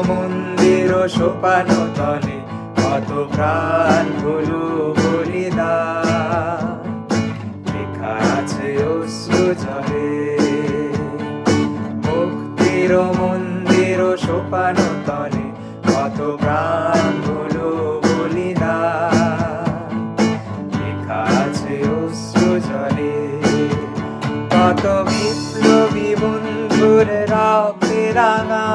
মন্দির সোপান তলে কত প্রাণ হলো বলিদান, লেখা আছে অশ্রু জলে। মুক্তির মন্দির সোপান তলে কত প্রাণ হলো বলিদান, লেখা আছে অশ্রু জলে। কত বিপ্লবী বন্ধুর রক্তে রাঙা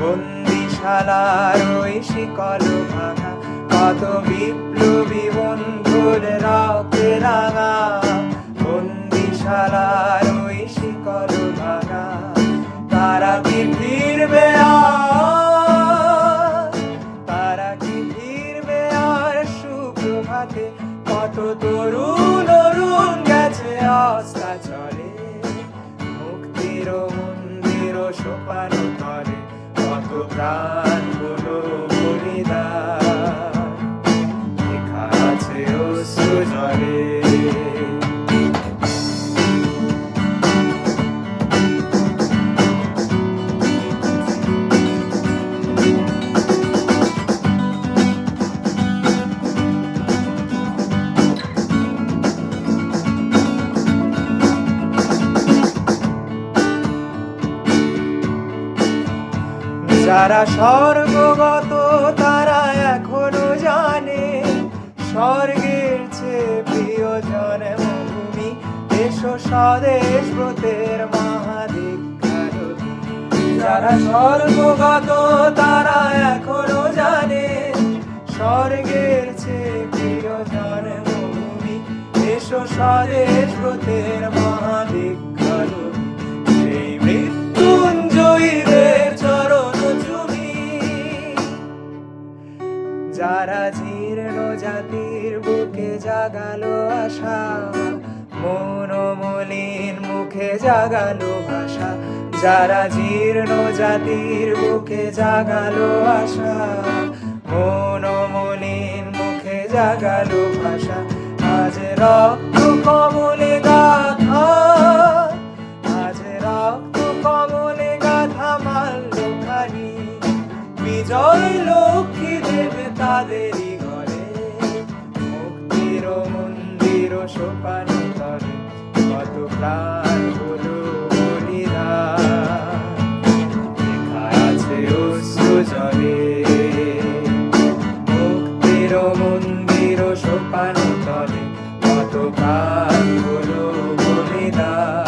বন্দিশালার ওই শিকল ভাঙা, কত বিপ্লবী বন্ধুর রক্তে রাঙা বন্দিশালার ওই শিকল ভাঙা। তারা কি ফিরবে আর, তারা কি ফিরবে আর সুপ্রভাতে? কত তরুণ অরুণ গেছে অস্তা চলে, মুক্তির মন্দির সোপান তলে কত প্রাণ হলো বলিদান, লেখা আছে অশ্রু জলে। যারা স্বর্গগত তারা এখনো জানে স্বর্গের চেয়ে প্রিয় জন্মভূমি, এসো স্বদেশ ব্রতের মহাদীক্ষারতি। যারা স্বর্গগত তারা এখনো জানে স্বর্গের চেয়ে প্রিয় জন্মভূমি, এসো স্বদেশ ব্রতের মহাদীক্ষারতি। সেই মৃত্যুঞ্জয়ীদের চরণ চুমি, যারা জীর্ণ জাতির বুকে জাগালো আশা, মনোমলিন মুখে জাগালো ভাষা। যারা জীর্ণ জাতির বুকে জাগালো আশা, মনোমলিন মুখে জাগালো ভাষা। আজ রক্ত কমলে গাথা, আজ রক্ত কমলে গাথা মাল্যখানি, বিজয় লক্ষ্মী দেবে তাদেরই ঘরে। মুক্তির মন্দির সোপান তলে কত প্রাণ হলো বলিদান, লেখা আছে অশ্রু জলে। মুক্তির মন্দির সোপান তলে কত প্রাণ হলো বলিদান।